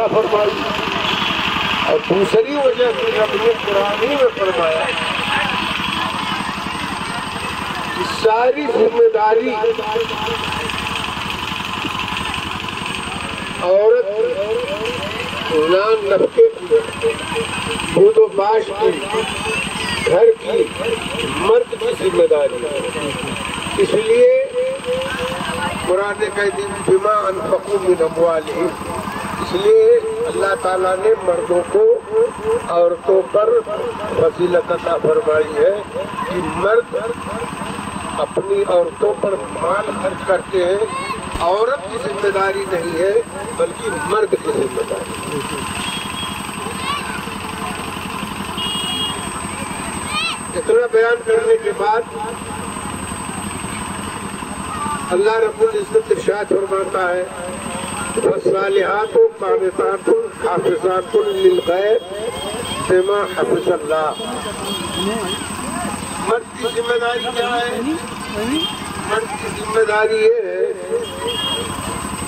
عطا فرمائی، اور دوسری وجہ سے رب نے قرآن ہی میں فرمایا کہ ساری ذمہ داری عورت نان نفقے کی، بود و باش کی، گھر کی، مرد کی ذمہ داری ہے۔ اس لیے قرآن کہتے ہیں بما انفقوا من اموالہم، اس لیے اللہ تعالیٰ نے مردوں کو عورتوں پر فضیلت عطا فرمائی ہے کہ مرد اپنی عورتوں پر مال خرچ کرتے ہیں۔ عورت کی ذمہ داری نہیں ہے بلکہ مرد کی ذمہ داری ہے۔ اتنا بیان کرنے کے بعد اللہ رب العزت ارشاد فرماتا ہے والصالحات قانتات حافظات للغیب بما حفظ اللہ۔ مرد کی ذمہ داری کیا ہے؟ مرد کی ذمہ داری یہ ہے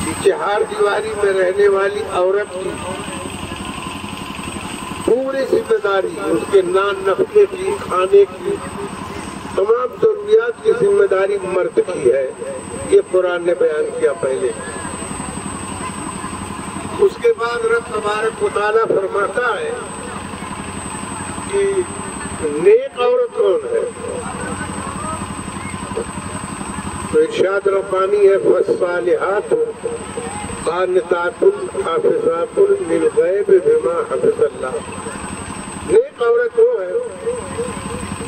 کہ چہار دیواری میں رہنے والی عورت کی پوری ذمہ داری، اس کے نان نفقے کی، کھانے کی، تمام ضروریات کی ذمہ داری مرد کی ہے۔ یہ قرآن نے بیان کیا پہلے۔ اس کے بعد رب تبارک و تعالیٰ فرماتا ہے کہ نیک عورت کون ہے؟ تو ارشاد ربانی ہے فالصالحات قانتات حافظات للغیب بما حفظ اللہ۔ نیک عورت وہ ہے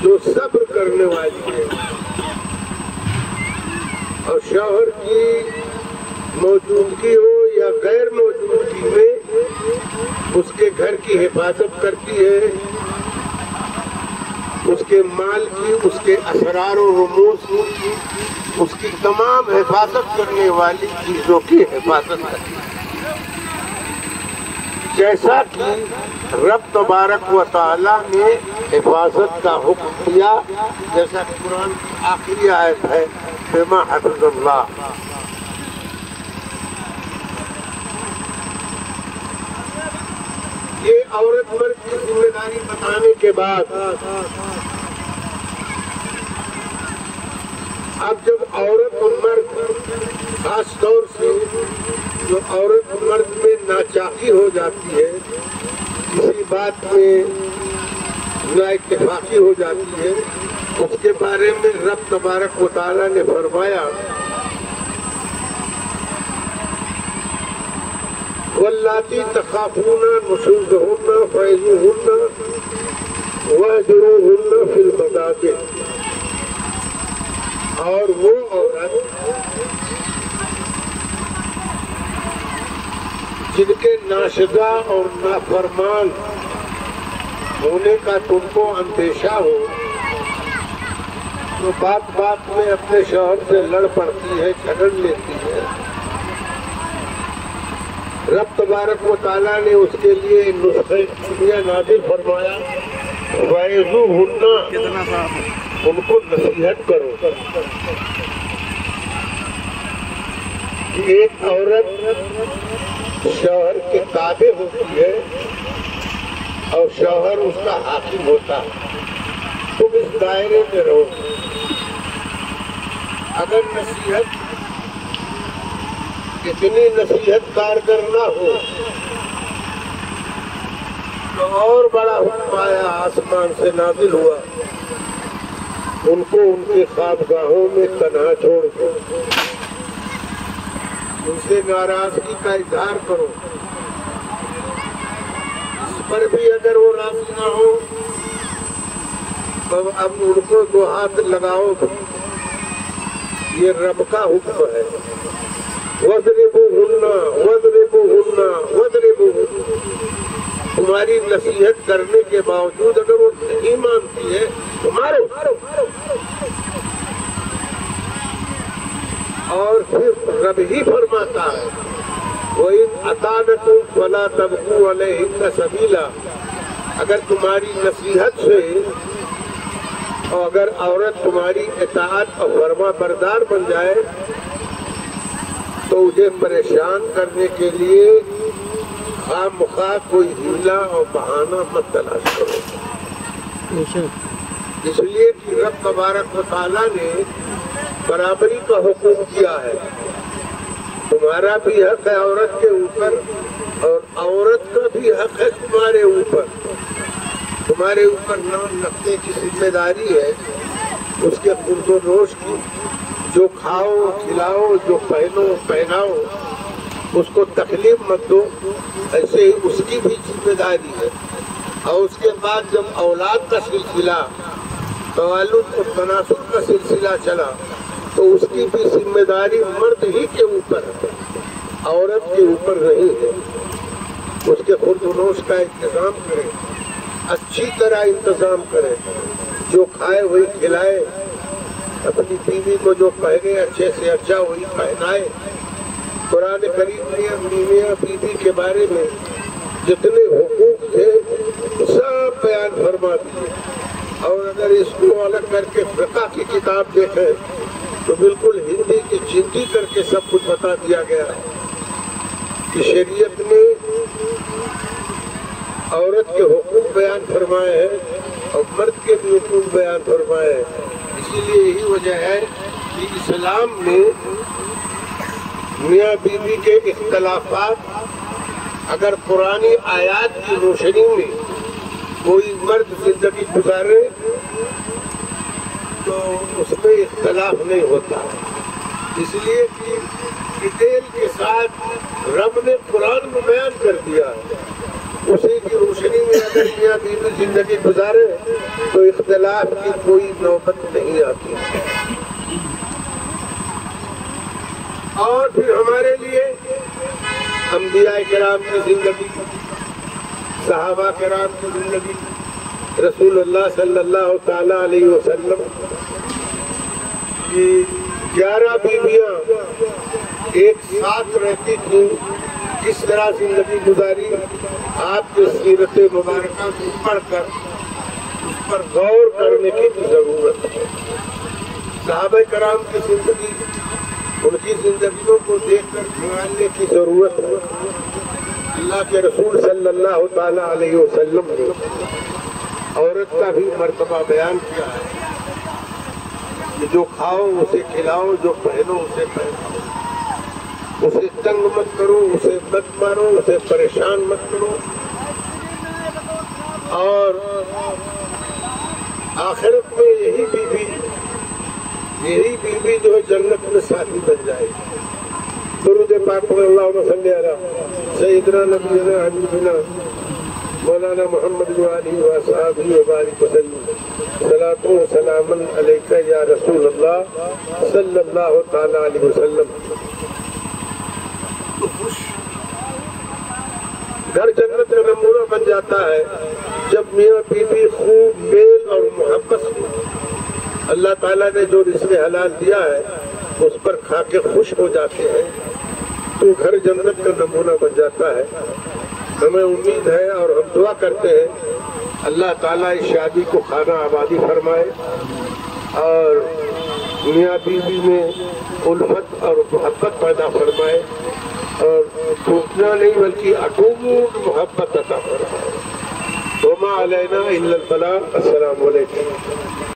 جو صبر کرنے والی ہے اور شوہر کی موجودگی ہو یا غیر موجودگی میں اس کے گھر کی حفاظت کرتی ہے، اس کے مال کی، اس کے اسرار و رموز کی، اس کی تمام حفاظت کرنے والی چیزوں کی حفاظت کرتی ہے۔ جیسا کہ رب تبارک و تعالیٰ نے حفاظت کا حکم دیا، جیسا کہ قرآن کی آخری آیت ہے بما حفظ اللہ۔ یہ عورت مرد کی ذمہ داری بتانے کے بعد اب جب عورت اور مرد، خاص طور سے جو عورت اور مرد میں ناچاقی ہو جاتی ہے، کسی بات میں نا اتفاقی ہو جاتی ہے، اس کے بارے میں رب تبارک و تعالیٰ نے فرمایا واللاتی تخافون نشوزہن فعظوہن واہجروہن فی المضاجع۔ اور وہ عورت جن کے ناشزا اور نافرمان ہونے کا تم کو اندیشہ ہو تو بات بات میں اپنے شوہر سے لڑ پڑتی ہے، جھگڑ لیتی ہے، رب تبارک و تعالیٰ نے اس کے لیے نسخہ نازل فرمایا وَعِظُوهُنَّ، ان کو نصیحت کرو۔ ایک عورت شوہر کے تابع ہوتی ہے اور شوہر اس کا حاکم ہوتا ہے، تم اس دائرے میں رہو۔ اگر نصیحت اتنی نصیحت کارگر نہ ہو تو اور بڑا حکم آیا آسمان سے نازل ہوا، ان کو ان کے خوابگاہوں میں تنہا چھوڑ دو، ان سے ناراضگی کا اظہار کرو، اس پر بھی اگر وہ راضی نہ ہو تو اب ان کو دو ہاتھ لگاؤ۔ یہ رب کا حکم ہے وَاضْرِبُوهُنَّ وَاضْرِبُوهُنَّ وَاضْرِبُوهُنَّ۔ تمہاری نصیحت کرنے کے باوجود اگر وہ نہیں مانتی ہے تو مارو۔ اور پھر رب ہی فرماتا ہے وَإِنْ أَطَعْنَكُمْ فَلَا تَبْغُوا عَلَيْهِنَّ سَبِيلًا۔ اگر تمہاری نصیحت سے اور اگر عورت تمہاری اطاعت اور فرما بردار بن جائے تو اسے پریشان کرنے کے لیے خواہ مخواہ کوئی ہیلا اور بہانہ مت تلاش کرو، اس لیے کہ رب تبارک و تعالیٰ نے برابری کا حکم کیا ہے۔ تمہارا بھی حق ہے عورت کے اوپر، اور عورت کا بھی حق ہے تمہارے اوپر۔ تمہارے اوپر نام رکھنے کی ذمہ داری ہے، اس کے خرد و نوش کی، جو کھاؤ کھلاؤ، جو پہنو پہناؤ، اس کو تکلیف مت دو، ایسے ہی اس کی بھی ذمہ داری ہے۔ اور اس کے بعد جب اولاد کا سلسلہ، توالد اور تناسب کا سلسلہ چلا، تو اس کی بھی ذمہ داری مرد ہی کے اوپر ہے، عورت کے اوپر نہیں ہے۔ اس کے خرد و نوش کا انتظام کرے، اچھی طرح انتظام کرے، جو کھائے وہی کھلائے، اپنی بیوی کو جو پہنے اچھے سے اچھا وہی پہنائے۔ قرآن کریم نے میاں بیوی کے بارے میں جتنے حقوق تھے سب بیان فرما دیے، اور اگر اس کو الگ کر کے فقہ کی کتاب دیکھیں تو بالکل ہندی کی چنتی کر کے سب کچھ بتا دیا گیا کہ شریعت نے عورت کے حقوق بیان فرمائے ہیں اور مرد کے بھی حقوق بیان فرمائے ہیں۔ اسی لیے یہی وجہ ہے کہ اسلام نے میاں بیوی کے اختلافات اگر قرآنی آیات کی روشنی میں کوئی مرد زندگی گزارے تو اس میں اختلاف نہیں ہوتا، اس لیے کہ ڈیٹیل کے ساتھ رب نے قرآن میں بیان کر دیا، اسی کی روشنی میں اگر میاں بیوی زندگی گزارے تو اختلاف کی کوئی نوبت نہیں آتی۔ اور پھر ہمارے لیے انبیاء کرام کی زندگی، صحابہ کرام کی زندگی، رسول اللہ صلی اللہ تعالیٰ علیہ وسلم کی 11 بیویاں ایک ساتھ رہتی تھیں، کس طرح زندگی گزاری، آپ کی سیرت مبارکہ کو پڑھ کر اس پر غور کرنے کی ضرورت ہے۔ صحابہ کرام کی زندگی، ان کی زندگیوں کو دیکھ کر سنبھالنے کی ضرورت ہے۔ اللہ کے رسول صلی اللہ تعالیٰ علیہ وسلم نے عورت کا بھی مرتبہ بیان کیا ہے کہ جو کھاؤ اسے کھلاؤ، جو پہنو اسے پہناؤ، اسے تنگ مت کرو، اسے مت مارو، اسے پریشان مت کرو، اور آخرت میں یہی بیوی جو ہے جنت میں ساتھی بن جائے گی۔ درود پاک پر اللہم صلی علی سیدنا نبینا حبیبنا مولانا محمد وآلہ وصحبہ وبارک وسلم، صلاۃ و سلام علیک یا رسول اللہ صلی اللہ تعالی علیہ وسلم۔ گھر جنت کا نمونہ بن جاتا ہے جب میاں بیوی خوب میل اور محبت سے اللہ تعالیٰ نے جو رزق حلال دیا ہے اس پر کھا کے خوش ہو جاتے ہیں، تو گھر جنت کا نمونہ بن جاتا ہے۔ ہمیں امید ہے اور ہم دعا کرتے ہیں اللہ تعالیٰ اس شادی کو خانہ آبادی فرمائے اور میاں بیوی میں الفت اور محبت پیدا فرمائے، اور ٹوٹنا نہیں بلکہ اٹوٹ محبت عطا فرمائے۔ وما علینا الا البلاغ۔ السلام علیکم۔